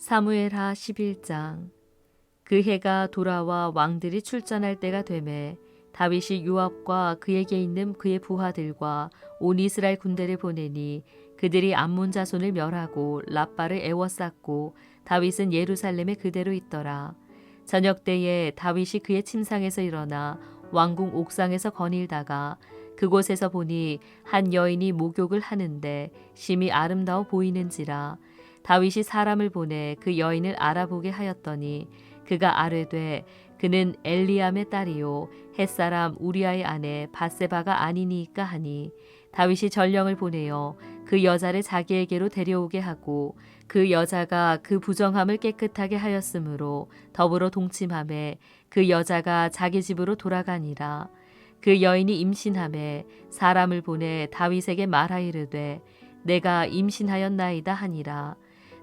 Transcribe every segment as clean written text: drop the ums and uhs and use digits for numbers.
사무엘하 11장. 그 해가 돌아와 왕들이 출전할 때가 되매 다윗이 요압과 그에게 있는 그의 부하들과 온 이스라엘 군대를 보내니 그들이 암몬 자손을 멸하고 랍바를 애워쌌고 다윗은 예루살렘에 그대로 있더라. 저녁 때에 다윗이 그의 침상에서 일어나 왕궁 옥상에서 거닐다가 그곳에서 보니 한 여인이 목욕을 하는데 심히 아름다워 보이는지라. 다윗이 사람을 보내 그 여인을 알아보게 하였더니 그가 아뢰되 그는 엘리암의 딸이요 햇사람 우리아의 아내 밧세바가 아니니이까 하니 다윗이 전령을 보내어 그 여자를 자기에게로 데려오게 하고 그 여자가 그 부정함을 깨끗하게 하였으므로 더불어 동침하매 그 여자가 자기 집으로 돌아가니라. 그 여인이 임신하매 사람을 보내 다윗에게 말하이르되 내가 임신하였나이다 하니라.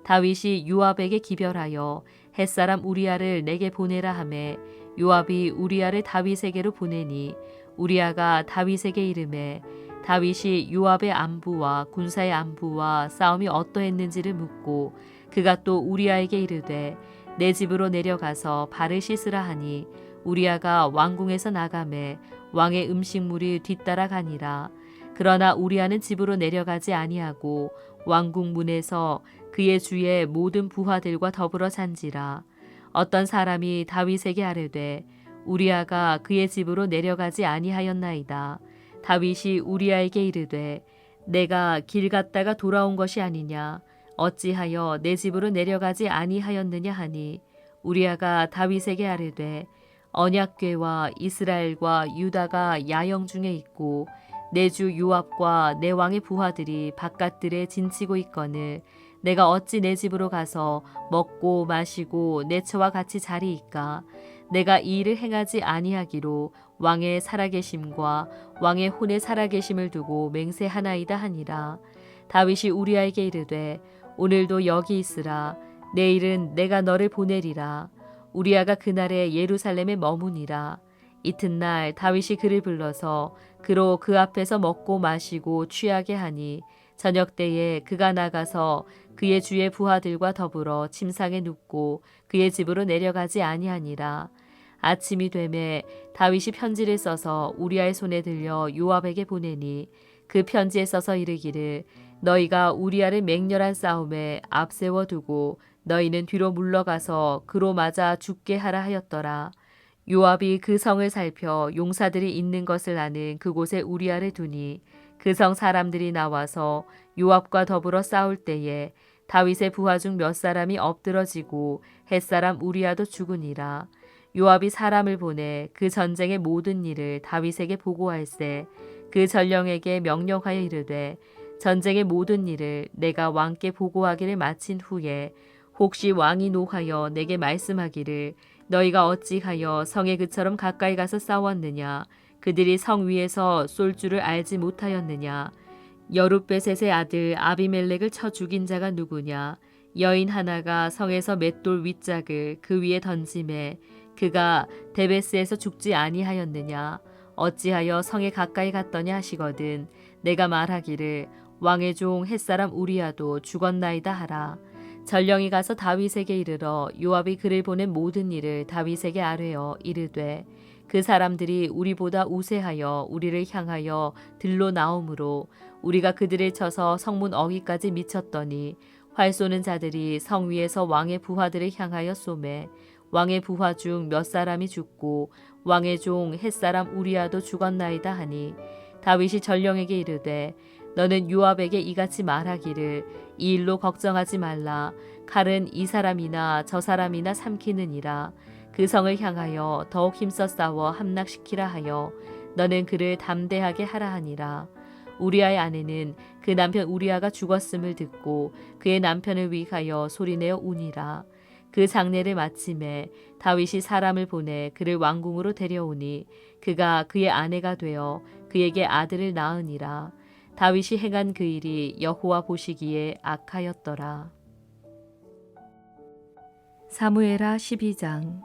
다윗이 요압에게 기별하여 햇사람 우리아를 내게 보내라 하매 요압이 우리아를 다윗에게로 보내니 우리아가 다윗에게 이르매 다윗이 요압의 안부와 군사의 안부와 싸움이 어떠했는지를 묻고 그가 또 우리아에게 이르되 내 집으로 내려가서 발을 씻으라 하니 우리아가 왕궁에서 나가매 왕의 음식물이 뒤따라가니라. 그러나 우리아는 집으로 내려가지 아니하고 왕궁 문에서 그의 주의 모든 부하들과 더불어 잔지라. 어떤 사람이 다윗에게 아뢰되 우리아가 그의 집으로 내려가지 아니하였나이다. 다윗이 우리아에게 이르되 내가 길 갔다가 돌아온 것이 아니냐 어찌하여 내 집으로 내려가지 아니하였느냐 하니 우리아가 다윗에게 아뢰되 언약궤와 이스라엘과 유다가 야영 중에 있고 내 주 요압과 내 왕의 부하들이 바깥들에 진치고 있거늘 내가 어찌 내 집으로 가서 먹고 마시고 내 처와 같이 자리이까. 내가 이 일을 행하지 아니하기로 왕의 살아계심과 왕의 혼의 살아계심을 두고 맹세하나이다 하니라. 다윗이 우리아에게 이르되 오늘도 여기 있으라. 내일은 내가 너를 보내리라. 우리아가 그날에 예루살렘에 머무니라. 이튿날 다윗이 그를 불러서 그로 그 앞에서 먹고 마시고 취하게 하니 저녁 때에 그가 나가서 그의 주의 부하들과 더불어 침상에 눕고 그의 집으로 내려가지 아니하니라. 아침이 되매 다윗이 편지를 써서 우리아의 손에 들려 요압에게 보내니 그 편지에 써서 이르기를 너희가 우리아를 맹렬한 싸움에 앞세워 두고 너희는 뒤로 물러가서 그로 맞아 죽게 하라 하였더라. 요압이 그 성을 살펴 용사들이 있는 것을 아는 그곳에 우리아를 두니 그 성 사람들이 나와서 요압과 더불어 싸울 때에 다윗의 부하 중 몇 사람이 엎드러지고 햇사람 우리아도 죽으니라. 요압이 사람을 보내 그 전쟁의 모든 일을 다윗에게 보고할세 그 전령에게 명령하여 이르되 전쟁의 모든 일을 내가 왕께 보고하기를 마친 후에 혹시 왕이 노하여 내게 말씀하기를 너희가 어찌하여 성에 그처럼 가까이 가서 싸웠느냐 그들이 성 위에서 쏠 줄을 알지 못하였느냐 여룻베셋의 아들 아비멜렉을 쳐 죽인 자가 누구냐 여인 하나가 성에서 맷돌 윗짝을 그 위에 던짐에 그가 데베스에서 죽지 아니하였느냐 어찌하여 성에 가까이 갔더냐 하시거든 내가 말하기를 왕의 종 햇사람 우리아도 죽었나이다 하라. 전령이 가서 다윗에게 이르러 요압이 그를 보낸 모든 일을 다윗에게 아뢰어 이르되 그 사람들이 우리보다 우세하여 우리를 향하여 들로 나오므로 우리가 그들을 쳐서 성문 어귀까지 미쳤더니 활 쏘는 자들이 성 위에서 왕의 부하들을 향하여 쏘매 왕의 부하 중 몇 사람이 죽고 왕의 종 햇사람 우리아도 죽었나이다 하니 다윗이 전령에게 이르되 너는 요압에게 이같이 말하기를 이 일로 걱정하지 말라. 칼은 이 사람이나 저 사람이나 삼키느니라. 그 성을 향하여 더욱 힘써 싸워 함락시키라 하여 너는 그를 담대하게 하라 하니라. 우리아의 아내는 그 남편 우리아가 죽었음을 듣고 그의 남편을 위하여 소리내어 우니라. 그 장례를 마침에 다윗이 사람을 보내 그를 왕궁으로 데려오니 그가 그의 아내가 되어 그에게 아들을 낳으니라. 다윗이 행한 그 일이 여호와 보시기에 악하였더라. 사무엘하 12장.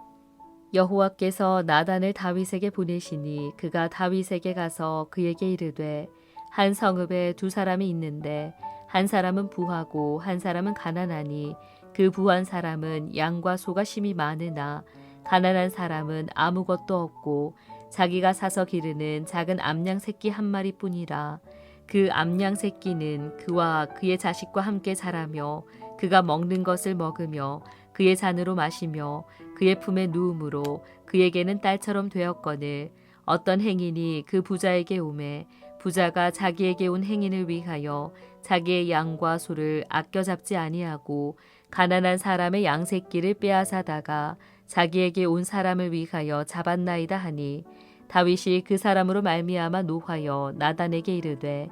여호와께서 나단을 다윗에게 보내시니 그가 다윗에게 가서 그에게 이르되 한 성읍에 두 사람이 있는데 한 사람은 부하고 한 사람은 가난하니 그 부한 사람은 양과 소가 심히 많으나 가난한 사람은 아무것도 없고 자기가 사서 기르는 작은 암양 새끼 한 마리뿐이라. 그 암양 새끼는 그와 그의 자식과 함께 자라며 그가 먹는 것을 먹으며 그의 잔으로 마시며 그의 품에 누움으로 그에게는 딸처럼 되었거늘 어떤 행인이 그 부자에게 오매 부자가 자기에게 온 행인을 위하여 자기의 양과 소를 아껴 잡지 아니하고 가난한 사람의 양 새끼를 빼앗아다가 자기에게 온 사람을 위하여 잡았나이다 하니 다윗이 그 사람으로 말미암아 노하여 나단에게 이르되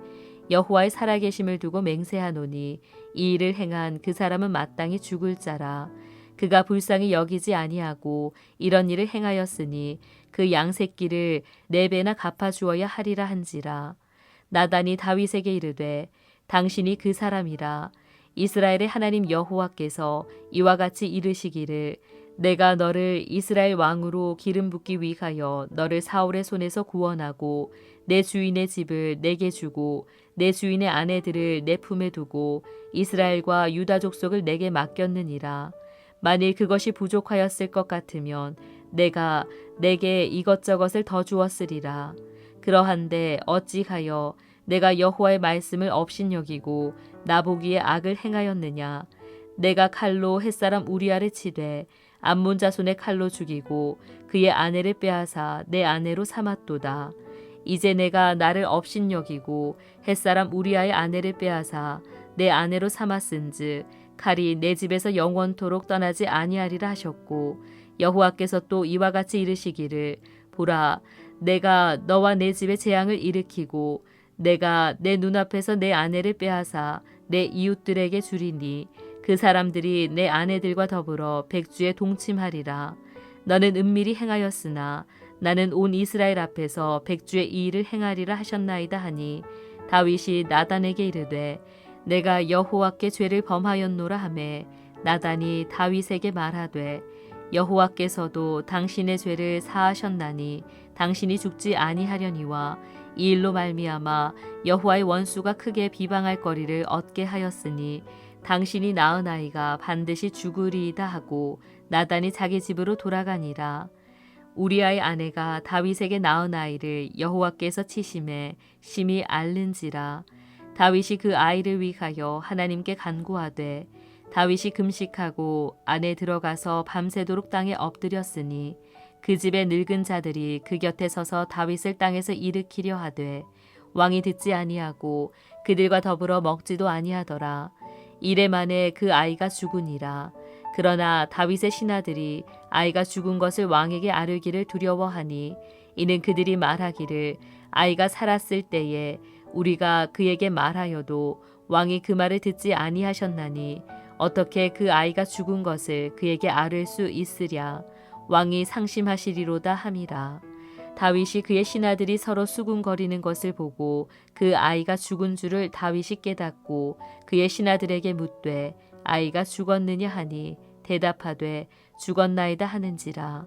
여호와의 살아계심을 두고 맹세하노니 이 일을 행한 그 사람은 마땅히 죽을 자라. 그가 불쌍히 여기지 아니하고 이런 일을 행하였으니 그 양 새끼를 4배나 갚아주어야 하리라 한지라. 나단이 다윗에게 이르되 당신이 그 사람이라. 이스라엘의 하나님 여호와께서 이와 같이 이르시기를 내가 너를 이스라엘 왕으로 기름 붓기 위하여 너를 사울의 손에서 구원하고 내 주인의 집을 내게 주고 내 주인의 아내들을 내 품에 두고 이스라엘과 유다 족속을 내게 맡겼느니라. 만일 그것이 부족하였을 것 같으면 내가 내게 이것저것을 더 주었으리라. 그러한데 어찌하여 내가 여호와의 말씀을 업신여기고 나보기에 악을 행하였느냐. 내가 칼로 햇사람 우리아를 치되 암몬 자손의 칼로 죽이고 그의 아내를 빼앗아 내 아내로 삼았도다. 이제 내가 나를 업신여기고 햇사람 우리아의 아내를 빼앗아 내 아내로 삼았은즉 칼이 내 집에서 영원토록 떠나지 아니하리라 하셨고 여호와께서 또 이와 같이 이르시기를 보라 내가 너와 내 집에 재앙을 일으키고 내가 내 눈앞에서 내 아내를 빼앗아 내 이웃들에게 주리니 그 사람들이 내 아내들과 더불어 백주에 동침하리라. 너는 은밀히 행하였으나 나는 온 이스라엘 앞에서 백주의 이 일을 행하리라 하셨나이다 하니 다윗이 나단에게 이르되 내가 여호와께 죄를 범하였노라 하매 나단이 다윗에게 말하되 여호와께서도 당신의 죄를 사하셨나니 당신이 죽지 아니하려니와 이 일로 말미암아 여호와의 원수가 크게 비방할 거리를 얻게 하였으니 당신이 낳은 아이가 반드시 죽으리이다 하고 나단이 자기 집으로 돌아가니라. 우리아의 아내가 다윗에게 낳은 아이를 여호와께서 치심에 심히 앓는지라. 다윗이 그 아이를 위하여 하나님께 간구하되 다윗이 금식하고 안에 들어가서 밤새도록 땅에 엎드렸으니 그 집의 늙은 자들이 그 곁에 서서 다윗을 땅에서 일으키려 하되 왕이 듣지 아니하고 그들과 더불어 먹지도 아니하더라. 이래 만에 그 아이가 죽으니라. 그러나 다윗의 신하들이 아이가 죽은 것을 왕에게 아뢰기를 두려워하니 이는 그들이 말하기를 아이가 살았을 때에 우리가 그에게 말하여도 왕이 그 말을 듣지 아니하셨나니 어떻게 그 아이가 죽은 것을 그에게 아뢰 수 있으랴. 왕이 상심하시리로다 함이라. 다윗이 그의 신하들이 서로 수군거리는 것을 보고 그 아이가 죽은 줄을 다윗이 깨닫고 그의 신하들에게 묻되 아이가 죽었느냐 하니 대답하되 죽었나이다 하는지라.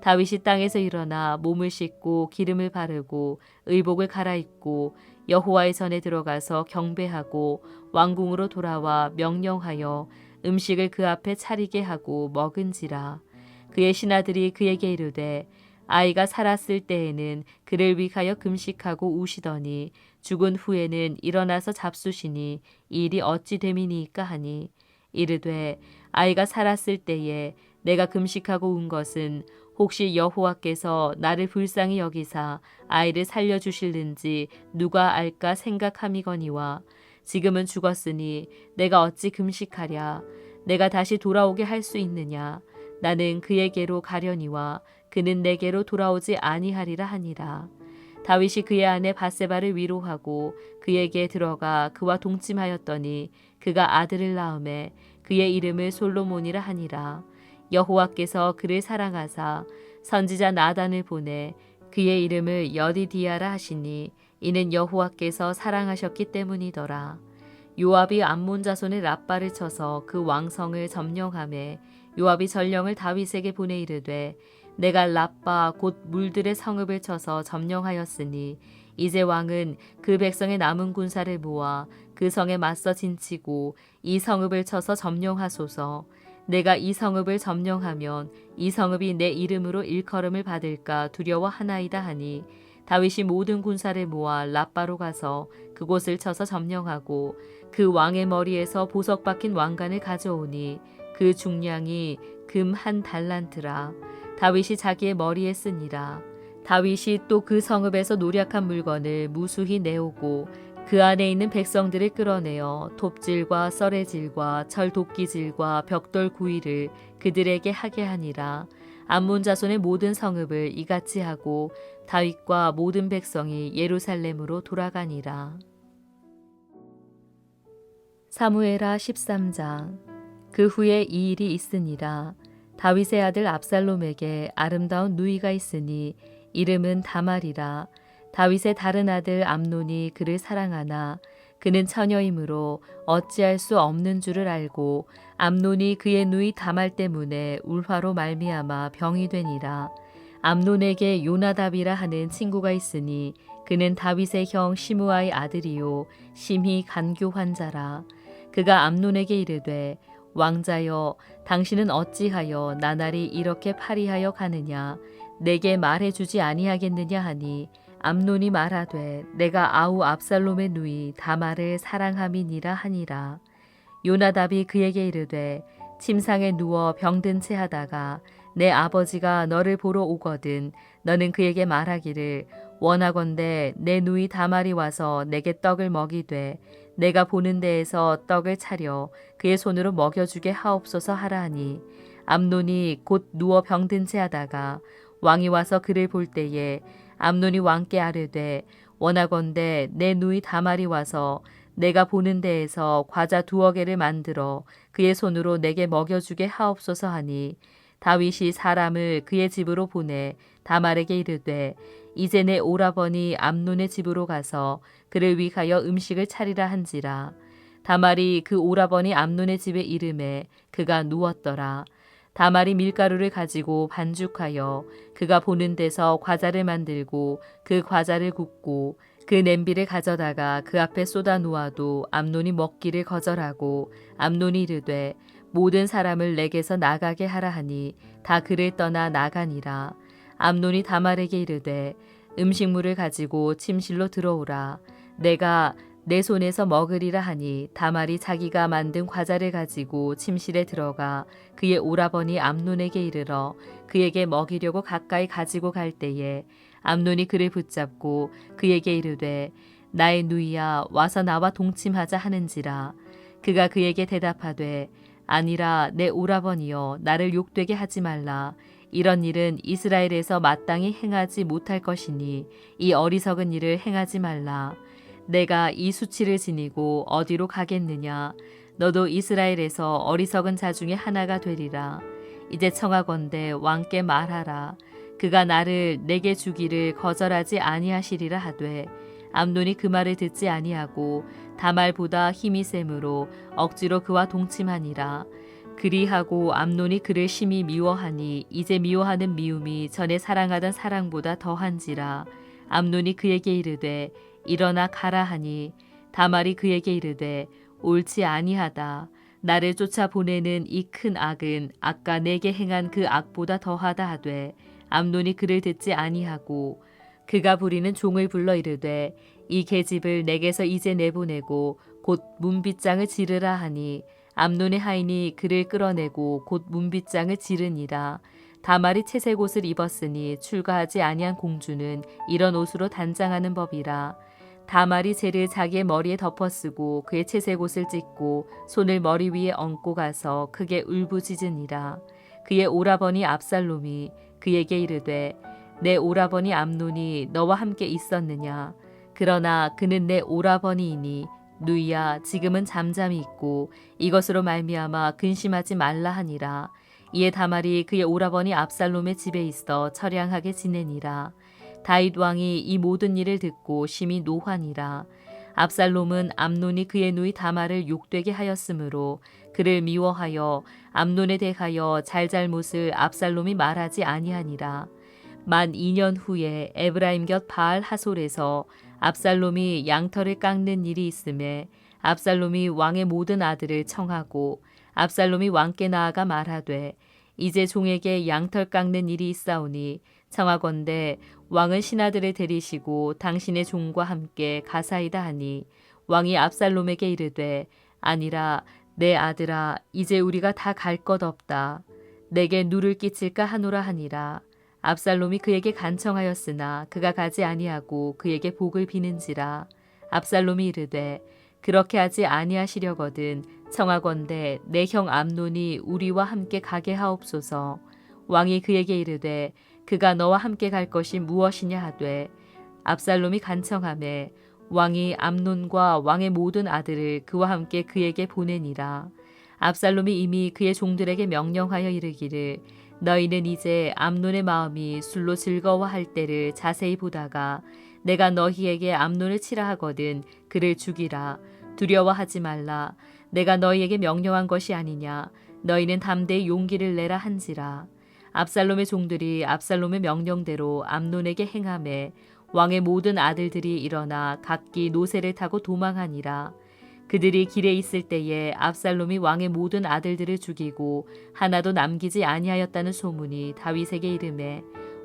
다윗이 땅에서 일어나 몸을 씻고 기름을 바르고 의복을 갈아입고 여호와의 전에 들어가서 경배하고 왕궁으로 돌아와 명령하여 음식을 그 앞에 차리게 하고 먹은지라. 그의 신하들이 그에게 이르되 아이가 살았을 때에는 그를 위하여 금식하고 우시더니 죽은 후에는 일어나서 잡수시니 이 일이 어찌 됨이니까 하니 이르되 아이가 살았을 때에 내가 금식하고 운 것은 혹시 여호와께서 나를 불쌍히 여기사 아이를 살려주실는지 누가 알까 생각함이거니와 지금은 죽었으니 내가 어찌 금식하랴. 내가 다시 돌아오게 할 수 있느냐. 나는 그에게로 가려니와 그는 내게로 돌아오지 아니하리라 하니라. 다윗이 그의 아내 바세바를 위로하고 그에게 들어가 그와 동침하였더니 그가 아들을 낳음에 그의 이름을 솔로몬이라 하니라. 여호와께서 그를 사랑하사 선지자 나단을 보내 그의 이름을 여디디아라 하시니 이는 여호와께서 사랑하셨기 때문이더라. 요압이 암몬 자손의 랍바를 쳐서 그 왕성을 점령하매 요압이 전령을 다윗에게 보내 이르되 내가 랍바 곧 물들의 성읍을 쳐서 점령하였으니 이제 왕은 그 백성의 남은 군사를 모아 그 성에 맞서 진치고 이 성읍을 쳐서 점령하소서. 내가 이 성읍을 점령하면 이 성읍이 내 이름으로 일컬음을 받을까 두려워하나이다 하니 다윗이 모든 군사를 모아 랍바로 가서 그곳을 쳐서 점령하고 그 왕의 머리에서 보석 박힌 왕관을 가져오니 그 중량이 금 1달란트라. 다윗이 자기의 머리에 쓰니라. 다윗이 또 그 성읍에서 노략한 물건을 무수히 내오고 그 안에 있는 백성들을 끌어내어 톱질과 썰의질과 철도끼질과 벽돌 구이를 그들에게 하게 하니라. 암몬 자손의 모든 성읍을 이같이 하고 다윗과 모든 백성이 예루살렘으로 돌아가니라. 사무엘하 13장. 그 후에 이 일이 있으니라. 다윗의 아들 압살롬에게 아름다운 누이가 있으니 이름은 다말이라. 다윗의 다른 아들 암논이 그를 사랑하나 그는 처녀이므로 어찌할 수 없는 줄을 알고 암논이 그의 누이 다말 때문에 울화로 말미암아 병이 되니라. 암논에게 요나답이라 하는 친구가 있으니 그는 다윗의 형 시므아의 아들이요 심히 간교한 자라. 그가 암논에게 이르되 왕자여 당신은 어찌하여 나날이 이렇게 파리하여 가느냐 내게 말해주지 아니하겠느냐 하니 암논이 말하되 내가 아우 압살롬의 누이 다말을 사랑함이니라 하니라. 요나답이 그에게 이르되 침상에 누워 병든 채 하다가 내 아버지가 너를 보러 오거든 너는 그에게 말하기를 원하건대 내 누이 다말이 와서 내게 떡을 먹이되 내가 보는 데에서 떡을 차려 그의 손으로 먹여주게 하옵소서 하라 하니 암논이 곧 누워 병든 채 하다가 왕이 와서 그를 볼 때에 암논이 왕께 아뢰되 원하건대 내 누이 다말이 와서 내가 보는 데에서 과자 2개를 만들어 그의 손으로 내게 먹여주게 하옵소서 하니 다윗이 사람을 그의 집으로 보내 다말에게 이르되 이제 내 오라버니 암논의 집으로 가서 그를 위하여 음식을 차리라 한지라. 다말이 그 오라버니 암논의 집에 이름에 그가 누웠더라. 다말이 밀가루를 가지고 반죽하여 그가 보는 데서 과자를 만들고 그 과자를 굽고 그 냄비를 가져다가 그 앞에 쏟아 놓아도 암논이 먹기를 거절하고 암논이 이르되 모든 사람을 내게서 나가게 하라 하니 다 그를 떠나 나가니라. 암논이 다말에게 이르되 음식물을 가지고 침실로 들어오라. 내가 내 손에서 먹으리라 하니 다말이 자기가 만든 과자를 가지고 침실에 들어가 그의 오라버니 암논에게 이르러 그에게 먹이려고 가까이 가지고 갈 때에 암논이 그를 붙잡고 그에게 이르되 나의 누이야 와서 나와 동침하자 하는지라. 그가 그에게 대답하되 아니라 내 오라버니여 나를 욕되게 하지 말라. 이런 일은 이스라엘에서 마땅히 행하지 못할 것이니 이 어리석은 일을 행하지 말라. 내가 이 수치를 지니고 어디로 가겠느냐. 너도 이스라엘에서 어리석은 자 중에 하나가 되리라. 이제 청하건대 왕께 말하라. 그가 나를 내게 주기를 거절하지 아니하시리라 하되 암논이 그 말을 듣지 아니하고 다말보다 힘이 셈으로 억지로 그와 동침하니라. 그리하고 암논이 그를 심히 미워하니 이제 미워하는 미움이 전에 사랑하던 사랑보다 더한지라. 암논이 그에게 이르되 일어나 가라 하니 다말이 그에게 이르되 옳지 아니하다. 나를 쫓아 보내는 이 큰 악은 아까 내게 행한 그 악보다 더하다 하되 암논이 그를 듣지 아니하고 그가 부리는 종을 불러 이르되 이 계집을 내게서 이제 내보내고 곧 문빗장을 지르라 하니 암논의 하인이 그를 끌어내고 곧 문빗장을 지르니라. 다말이 채색 옷을 입었으니 출가하지 아니한 공주는 이런 옷으로 단장하는 법이라. 다말이 재를 자기의 머리에 덮어쓰고 그의 채색 옷을 찢고 손을 머리 위에 얹고 가서 크게 울부짖으니라. 그의 오라버니 압살롬이 그에게 이르되 내 오라버니 암논이 너와 함께 있었느냐. 그러나 그는 내 오라버니이니 누이야 지금은 잠잠히 있고 이것으로 말미암아 근심하지 말라 하니라. 이에 다말이 그의 오라버니 압살롬의 집에 있어 처량하게 지내니라. 다윗 왕이 이 모든 일을 듣고 심히 노하니라. 압살롬은 암논이 그의 누이 다말을 욕되게 하였으므로 그를 미워하여 암논에 대하여 잘잘못을 압살롬이 말하지 아니하니라. 만 2년 후에 에브라임 곁 바알 하솔에서 압살롬이 양털을 깎는 일이 있음에 압살롬이 왕의 모든 아들을 청하고 압살롬이 왕께 나아가 말하되 이제 종에게 양털 깎는 일이 있사오니 청하건대 왕은 신하들을 데리시고 당신의 종과 함께 가사이다 하니 왕이 압살롬에게 이르되 아니라 내 아들아 이제 우리가 다 갈 것 없다. 내게 누를 끼칠까 하노라 하니라. 압살롬이 그에게 간청하였으나 그가 가지 아니하고 그에게 복을 비는지라. 압살롬이 이르되 그렇게 하지 아니하시려거든 청하건대 내 형 암논이 우리와 함께 가게 하옵소서. 왕이 그에게 이르되 그가 너와 함께 갈 것이 무엇이냐 하되 압살롬이 간청하매 왕이 암논과 왕의 모든 아들을 그와 함께 그에게 보내니라. 압살롬이 이미 그의 종들에게 명령하여 이르기를 너희는 이제 암논의 마음이 술로 즐거워할 때를 자세히 보다가 내가 너희에게 암논을 치라 하거든 그를 죽이라. 두려워하지 말라. 내가 너희에게 명령한 것이 아니냐. 너희는 담대히 용기를 내라 한지라. 압살롬의 종들이 압살롬의 명령대로 암논에게 행하매 왕의 모든 아들들이 일어나 각기 노새를 타고 도망하니라. 그들이 길에 있을 때에 압살롬이 왕의 모든 아들들을 죽이고 하나도 남기지 아니하였다는 소문이 다윗에게 이르매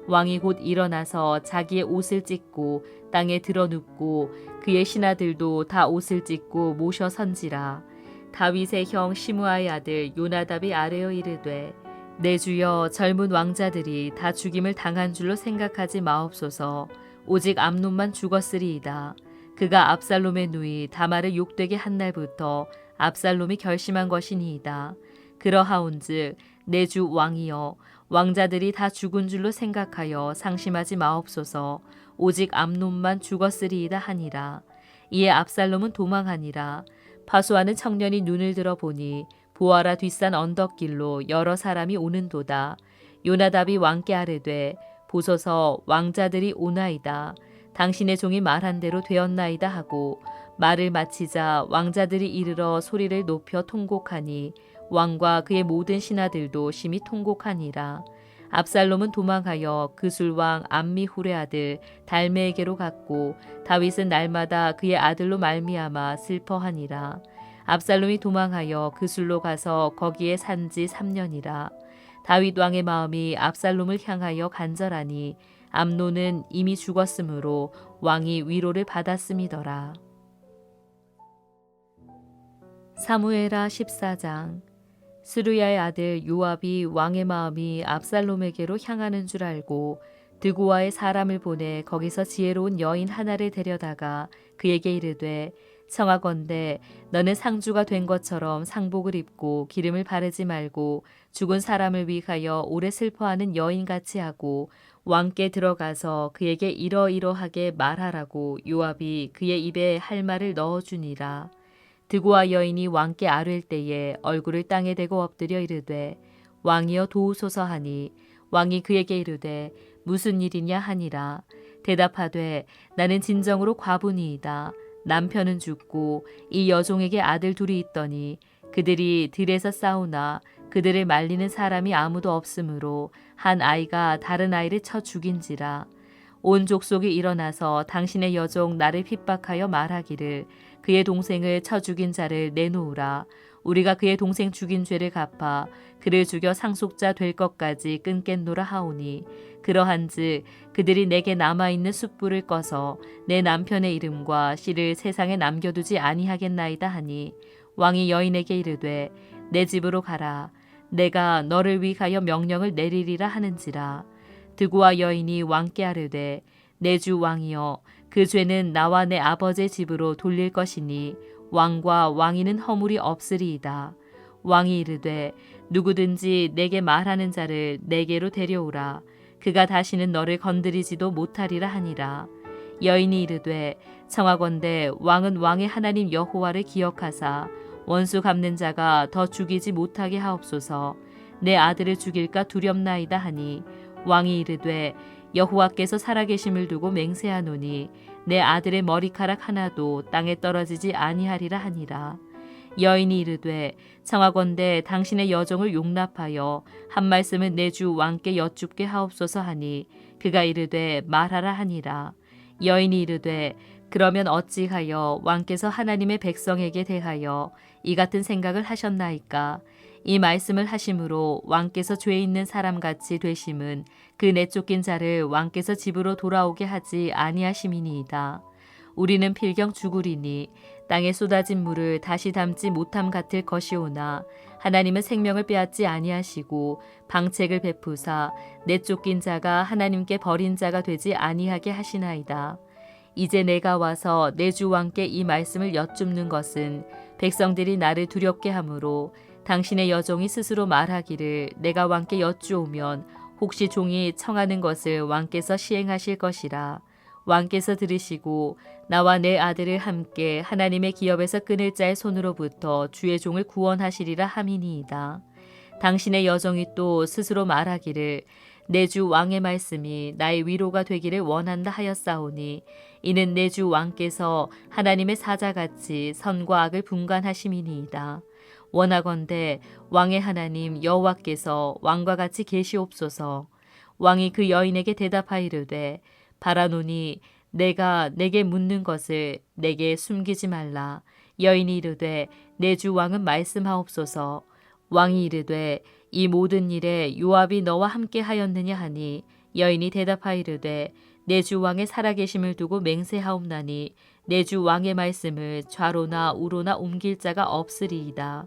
왕이 곧 일어나서 자기의 옷을 찢고 땅에 드러눕고 그의 신하들도 다 옷을 찢고 모셔 선지라. 다윗의 형 시므아의 아들 요나답이 아뢰어 이르되 내 주여 젊은 왕자들이 다 죽임을 당한 줄로 생각하지 마옵소서. 오직 암논만 죽었으리이다. 그가 압살롬의 누이 다말을 욕되게 한 날부터 압살롬이 결심한 것이니이다. 그러하온즉 내 주 왕이여 왕자들이 다 죽은 줄로 생각하여 상심하지 마옵소서. 오직 암논만 죽었으리이다 하니라. 이에 압살롬은 도망하니라. 파수하는 청년이 눈을 들어 보니 보아라 뒷산 언덕길로 여러 사람이 오는도다. 요나답이 왕께 아뢰되 보소서 왕자들이 오나이다. 당신의 종이 말한 대로 되었나이다 하고 말을 마치자 왕자들이 이르러 소리를 높여 통곡하니 왕과 그의 모든 신하들도 심히 통곡하니라. 압살롬은 도망하여 그술왕 암미훌의 아들 달메에게로 갔고 다윗은 날마다 그의 아들로 말미암아 슬퍼하니라. 압살롬이 도망하여 그술로 가서 거기에 산지 3년이라. 다윗 왕의 마음이 압살롬을 향하여 간절하니 암논은 이미 죽었으므로 왕이 위로를 받았음이더라. 사무엘하 14장. 스루야의 아들 요압이 왕의 마음이 압살롬에게로 향하는 줄 알고 드고아의 사람을 보내 거기서 지혜로운 여인 하나를 데려다가 그에게 이르되 청하건대 너는 상주가 된 것처럼 상복을 입고 기름을 바르지 말고 죽은 사람을 위하여 오래 슬퍼하는 여인같이 하고 왕께 들어가서 그에게 이러이러하게 말하라고 요압이 그의 입에 할 말을 넣어주니라. 드고아 여인이 왕께 아뢰일 때에 얼굴을 땅에 대고 엎드려 이르되 왕이여 도우소서 하니 왕이 그에게 이르되 무슨 일이냐 하니라. 대답하되 나는 진정으로 과부니이다. 남편은 죽고 이 여종에게 아들 둘이 있더니 그들이 들에서 싸우나 그들을 말리는 사람이 아무도 없으므로 한 아이가 다른 아이를 쳐 죽인지라. 온 족속이 일어나서 당신의 여종 나를 핍박하여 말하기를 그의 동생을 쳐 죽인 자를 내놓으라. 우리가 그의 동생 죽인 죄를 갚아 그를 죽여 상속자 될 것까지 끊겠노라 하오니 그러한즉 그들이 내게 남아있는 숯불을 꺼서 내 남편의 이름과 씨를 세상에 남겨두지 아니하겠나이다 하니 왕이 여인에게 이르되 내 집으로 가라. 내가 너를 위하여 명령을 내리리라 하는지라. 드고아 여인이 왕께 아뢰되 내 주 왕이여 그 죄는 나와 내 아버지의 집으로 돌릴 것이니 왕과 왕위는 허물이 없으리이다. 왕이 이르되 누구든지 내게 말하는 자를 내게로 데려오라. 그가 다시는 너를 건드리지도 못하리라 하니라. 여인이 이르되 청하건대 왕은 왕의 하나님 여호와를 기억하사 원수 갚는 자가 더 죽이지 못하게 하옵소서. 내 아들을 죽일까 두렵나이다 하니 왕이 이르되 여호와께서 살아계심을 두고 맹세하노니 내 아들의 머리카락 하나도 땅에 떨어지지 아니하리라 하니라. 여인이 이르되 청하건대 당신의 여종을 용납하여 한 말씀은 내 주 왕께 여쭙게 하옵소서 하니 그가 이르되 말하라 하니라. 여인이 이르되 그러면 어찌하여 왕께서 하나님의 백성에게 대하여 이 같은 생각을 하셨나이까? 이 말씀을 하심으로 왕께서 죄 있는 사람같이 되심은 그 내쫓긴 자를 왕께서 집으로 돌아오게 하지 아니하심이니이다. 우리는 필경 죽으리니 땅에 쏟아진 물을 다시 담지 못함 같을 것이오나 하나님은 생명을 빼앗지 아니하시고 방책을 베푸사 내쫓긴 자가 하나님께 버린 자가 되지 아니하게 하시나이다. 이제 내가 와서 내 주 왕께 이 말씀을 여쭙는 것은 백성들이 나를 두렵게 하므로 당신의 여종이 스스로 말하기를 내가 왕께 여쭈오면 혹시 종이 청하는 것을 왕께서 시행하실 것이라. 왕께서 들으시고 나와 내 아들을 함께 하나님의 기업에서 끊을 자의 손으로부터 주의 종을 구원하시리라 함이니이다. 당신의 여종이 또 스스로 말하기를 내 주 왕의 말씀이 나의 위로가 되기를 원한다 하였사오니 이는 내 주 왕께서 하나님의 사자같이 선과 악을 분간하심이니이다. 원하건대 왕의 하나님 여호와께서 왕과 같이 계시옵소서. 왕이 그 여인에게 대답하이르되 바라노니 내가 내게 묻는 것을 내게 숨기지 말라. 여인이 이르되 내 주 왕은 말씀하옵소서. 왕이 이르되 이 모든 일에 요압이 너와 함께 하였느냐 하니 여인이 대답하이르되 내 주 왕의 살아계심을 두고 맹세하옵나니 내 주 왕의 말씀을 좌로나 우로나 옮길 자가 없으리이다.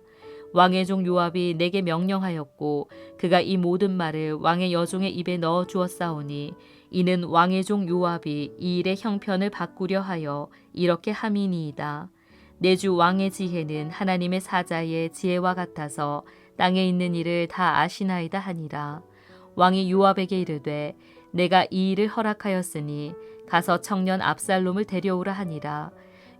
왕의 종 요압이 내게 명령하였고 그가 이 모든 말을 왕의 여종의 입에 넣어 주었사오니 이는 왕의 종 요압이 이 일의 형편을 바꾸려 하여 이렇게 함이니이다. 내 주 왕의 지혜는 하나님의 사자의 지혜와 같아서 땅에 있는 일을 다 아시나이다 하니라. 왕이 요압에게 이르되 내가 이 일을 허락하였으니 가서 청년 압살롬을 데려오라 하니라.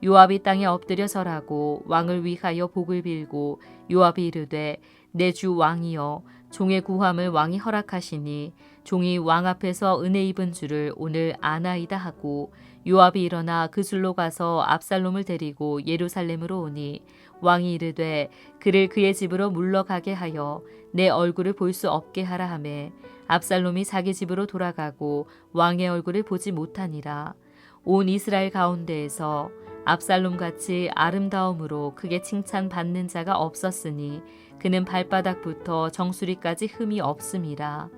요압이 땅에 엎드려 절하고 왕을 위하여 복을 빌고 요압이 이르되 내 주 왕이여 종의 구함을 왕이 허락하시니 종이 왕 앞에서 은혜 입은 줄을 오늘 아나이다 하고 요압이 일어나 그 술로 가서 압살롬을 데리고 예루살렘으로 오니 왕이 이르되 그를 그의 집으로 물러가게 하여 내 얼굴을 볼 수 없게 하라 하매 압살롬이 자기 집으로 돌아가고 왕의 얼굴을 보지 못하니라. 온 이스라엘 가운데에서 압살롬같이 아름다움으로 크게 칭찬받는 자가 없었으니 그는 발바닥부터 정수리까지 흠이 없음이라.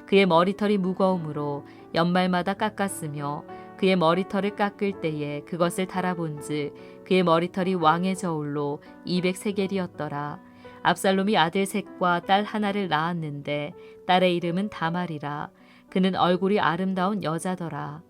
그의 머리털이 무거움으로 연말마다 깎았으며 그의 머리털을 깎을 때에 그것을 달아본즉 그의 머리털이 왕의 저울로 200세겔이었더라. 압살롬이 아들 셋과 딸 하나를 낳았는데 딸의 이름은 다말이라. 그는 얼굴이 아름다운 여자더라.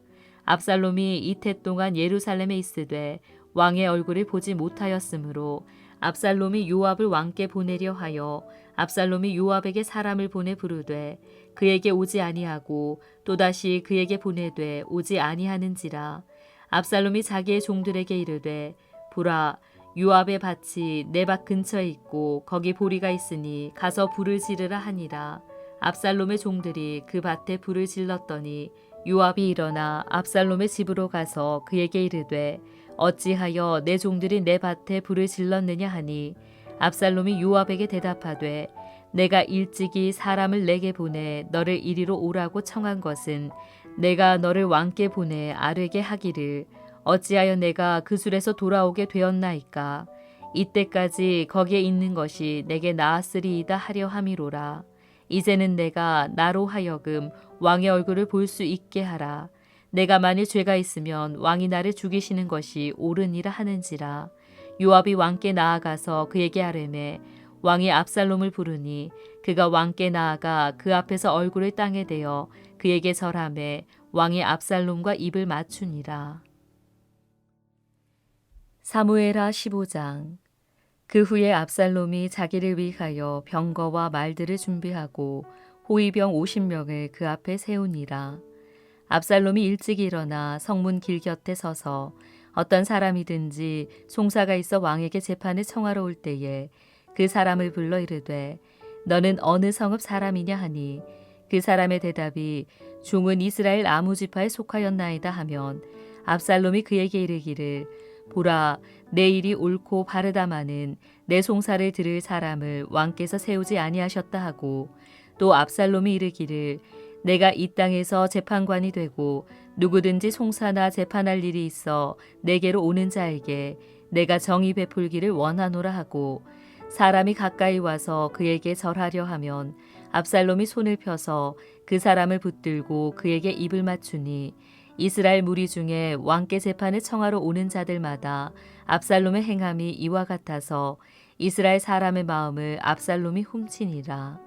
압살롬이 이태 동안 예루살렘에 있으되 왕의 얼굴을 보지 못하였으므로 압살롬이 요압을 왕께 보내려 하여 압살롬이 요압에게 사람을 보내 부르되 그에게 오지 아니하고 또다시 그에게 보내되 오지 아니하는지라. 압살롬이 자기의 종들에게 이르되 보라 요압의 밭이 내 밭 근처에 있고 거기 보리가 있으니 가서 불을 지르라 하니라. 압살롬의 종들이 그 밭에 불을 질렀더니 요압이 일어나 압살롬의 집으로 가서 그에게 이르되 어찌하여 내 종들이 내 밭에 불을 질렀느냐 하니 압살롬이 요압에게 대답하되 내가 일찍이 사람을 내게 보내 너를 이리로 오라고 청한 것은 내가 너를 왕께 보내 아뢰게 하기를 어찌하여 내가 그 술에서 돌아오게 되었나이까. 이때까지 거기에 있는 것이 내게 나았으리이다 하려 함이로라. 이제는 내가 나로 하여금 왕의 얼굴을 볼 수 있게 하라. 내가 만일 죄가 있으면 왕이 나를 죽이시는 것이 옳으니라 하는지라. 요압이 왕께 나아가서 그에게 아뢰매 왕이 압살롬을 부르니 그가 왕께 나아가 그 앞에서 얼굴을 땅에 대어 그에게 절하매 왕이 압살롬과 입을 맞추니라. 사무엘하 15장. 그 후에 압살롬이 자기를 위하여 병거와 말들을 준비하고 호위병 50명을 그 앞에 세우니라. 압살롬이 일찍 일어나 성문 길 곁에 서서 어떤 사람이든지 송사가 있어 왕에게 재판을 청하러 올 때에 그 사람을 불러 이르되 너는 어느 성읍 사람이냐 하니 그 사람의 대답이 종은 이스라엘 아무 지파에 속하였나이다 하면 압살롬이 그에게 이르기를 보라 내 일이 옳고 바르다마는 내 송사를 들을 사람을 왕께서 세우지 아니하셨다 하고 또 압살롬이 이르기를 내가 이 땅에서 재판관이 되고 누구든지 송사나 재판할 일이 있어 내게로 오는 자에게 내가 정의 베풀기를 원하노라 하고 사람이 가까이 와서 그에게 절하려 하면 압살롬이 손을 펴서 그 사람을 붙들고 그에게 입을 맞추니 이스라엘 무리 중에 왕께 재판을 청하러 오는 자들마다 압살롬의 행함이 이와 같아서 이스라엘 사람의 마음을 압살롬이 훔치니라.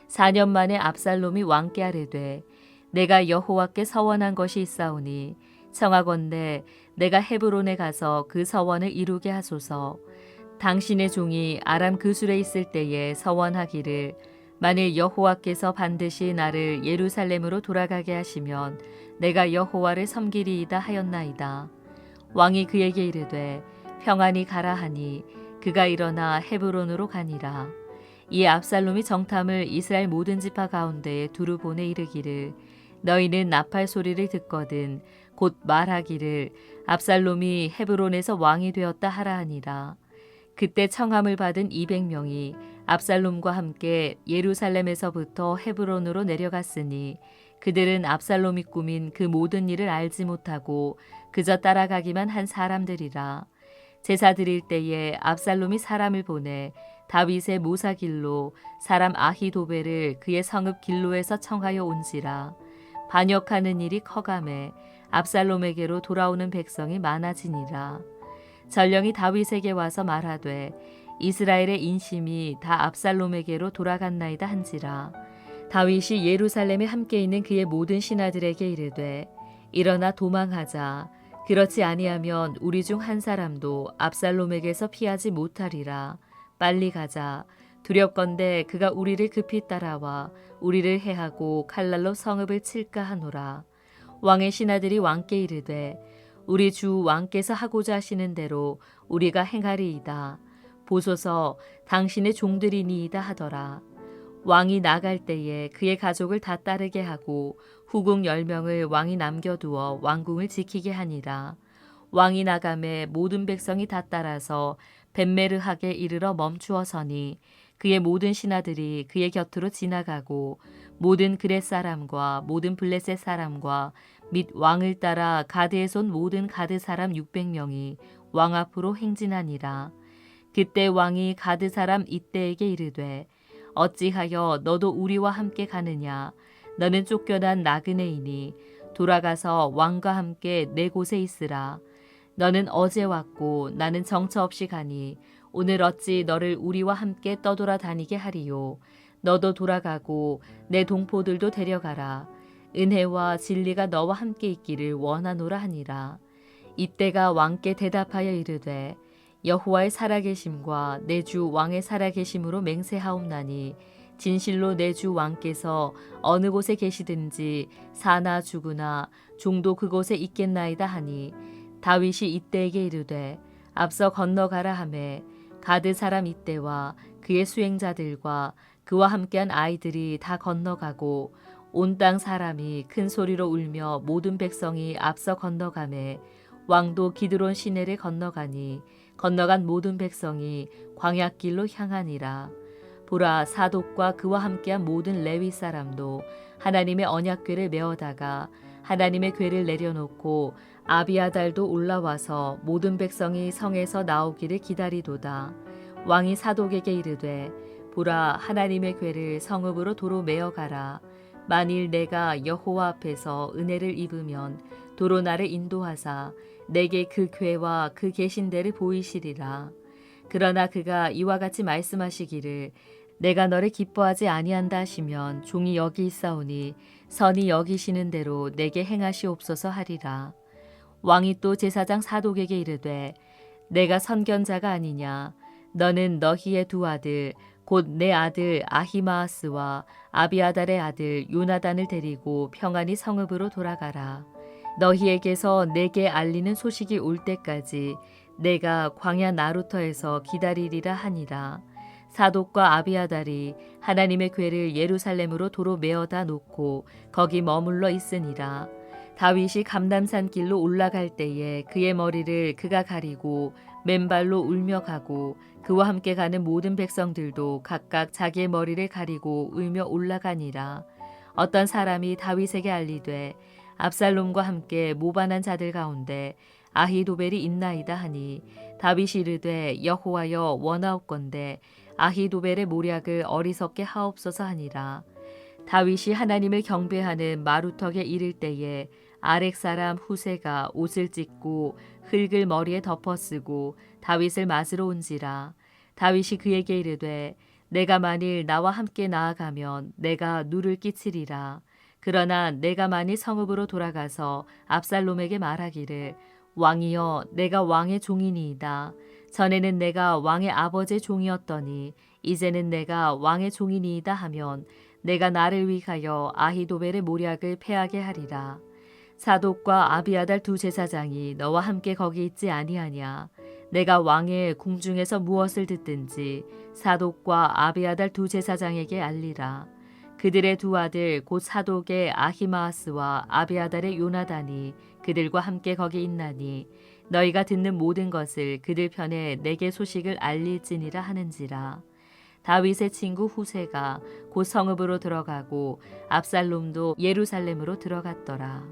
4년 만에 압살롬이 왕께 아뢰되 내가 여호와께 서원한 것이 있사오니 청하건대 내가 헤브론에 가서 그 서원을 이루게 하소서. 당신의 종이 아람 그술에 있을 때에 서원하기를 만일 여호와께서 반드시 나를 예루살렘으로 돌아가게 하시면 내가 여호와를 섬기리이다 하였나이다. 왕이 그에게 이르되 평안히 가라 하니 그가 일어나 헤브론으로 가니라. 이에 압살롬이 정탐을 이스라엘 모든 지파 가운데에 두루 보내 이르기를 너희는 나팔 소리를 듣거든 곧 말하기를 압살롬이 헤브론에서 왕이 되었다 하라 하니라. 그때 청함을 받은 200명이 압살롬과 함께 예루살렘에서부터 헤브론으로 내려갔으니 그들은 압살롬이 꾸민 그 모든 일을 알지 못하고 그저 따라가기만 한 사람들이라. 제사 드릴 때에 압살롬이 사람을 보내 다윗의 모사길로 사람 아히도벨을 그의 성읍 길로에서 청하여 온지라. 반역하는 일이 커가매 압살롬에게로 돌아오는 백성이 많아지니라. 전령이 다윗에게 와서 말하되 이스라엘의 인심이 다 압살롬에게로 돌아갔나이다 한지라. 다윗이 예루살렘에 함께 있는 그의 모든 신하들에게 이르되 일어나 도망하자. 그렇지 아니하면 우리 중 한 사람도 압살롬에게서 피하지 못하리라. 빨리 가자. 두렵건대 그가 우리를 급히 따라와 우리를 해하고 칼날로 성읍을 칠까 하노라. 왕의 신하들이 왕께 이르되 우리 주 왕께서 하고자 하시는 대로 우리가 행하리이다. 보소서 당신의 종들이니이다 하더라. 왕이 나갈 때에 그의 가족을 다 따르게 하고 후궁 10명을 왕이 남겨두어 왕궁을 지키게 하니라. 왕이 나감에 모든 백성이 다 따라서 벳메르하게 이르러 멈추어 서니 그의 모든 신하들이 그의 곁으로 지나가고 모든 그렛 사람과 모든 블레셋 사람과 및 왕을 따라 가드에서 온 모든 가드 사람 600명이 왕 앞으로 행진하니라. 그때 왕이 가드 사람 이때에게 이르되 어찌하여 너도 우리와 함께 가느냐. 너는 쫓겨난 나그네이니 돌아가서 왕과 함께 내 곳에 있으라. 너는 어제 왔고 나는 정처 없이 가니 오늘 어찌 너를 우리와 함께 떠돌아 다니게 하리요. 너도 돌아가고 내 동포들도 데려가라. 은혜와 진리가 너와 함께 있기를 원하노라 하니라. 이때가 왕께 대답하여 이르되 여호와의 살아계심과 내 주 왕의 살아계심으로 맹세하옵나니 진실로 내 주 왕께서 어느 곳에 계시든지 사나 죽으나 종도 그곳에 있겠나이다 하니 다윗이 이때에게 이르되 앞서 건너가라 하매 가드 사람 이때와 그의 수행자들과 그와 함께한 아이들이 다 건너가고 온 땅 사람이 큰 소리로 울며 모든 백성이 앞서 건너가매 왕도 기드론 시내를 건너가니 건너간 모든 백성이 광야길로 향하니라. 보라 사독과 그와 함께한 모든 레위 사람도 하나님의 언약궤를 메어다가 하나님의 궤를 내려놓고 아비아달도 올라와서 모든 백성이 성에서 나오기를 기다리도다. 왕이 사독에게 이르되 보라 하나님의 궤를 성읍으로 도로 메어가라. 만일 내가 여호와 앞에서 은혜를 입으면 도로 나를 인도하사 내게 그 궤와 그 계신 데를 보이시리라. 그러나 그가 이와 같이 말씀하시기를 내가 너를 기뻐하지 아니한다 하시면 종이 여기 있사오니 선이 여기시는 대로 내게 행하시옵소서 하리라. 왕이 또 제사장 사독에게 이르되 내가 선견자가 아니냐. 너는 너희의 두 아들 곧 내 아들 아히마아스와 아비아달의 아들 요나단을 데리고 평안히 성읍으로 돌아가라. 너희에게서 내게 알리는 소식이 올 때까지 내가 광야 나루터에서 기다리리라 하니라. 사독과 아비아달이 하나님의 궤를 예루살렘으로 도로 메어다 놓고 거기 머물러 있으니라. 다윗이 감람산 길로 올라갈 때에 그의 머리를 그가 가리고 맨발로 울며 가고 그와 함께 가는 모든 백성들도 각각 자기의 머리를 가리고 울며 올라가니라. 어떤 사람이 다윗에게 알리되 압살롬과 함께 모반한 자들 가운데 아히도벨이 있나이다 하니 다윗이 이르되 여호와여 원하옵건대 아히도벨의 모략을 어리석게 하옵소서 하니라. 다윗이 하나님을 경배하는 마루턱에 이를 때에 아렉 사람 후세가 옷을 찢고 흙을 머리에 덮어쓰고 다윗을 맞으러 온지라. 다윗이 그에게 이르되 내가 만일 나와 함께 나아가면 내가 누를 끼치리라. 그러나 내가 만일 성읍으로 돌아가서 압살롬에게 말하기를 왕이여 내가 왕의 종이니이다. 전에는 내가 왕의 아버지의 종이었더니 이제는 내가 왕의 종이니이다 하면 내가 나를 위하여 아히도벨의 모략을 패하게 하리라. 사독과 아비아달 두 제사장이 너와 함께 거기 있지 아니하냐. 내가 왕의 궁중에서 무엇을 듣든지 사독과 아비아달 두 제사장에게 알리라. 그들의 두 아들 곧 사독의 아히마아스와 아비아달의 요나단이 그들과 함께 거기 있나니 너희가 듣는 모든 것을 그들 편에 내게 소식을 알릴지니라 하는지라. 다윗의 친구 후세가 곧 성읍으로 들어가고 압살롬도 예루살렘으로 들어갔더라.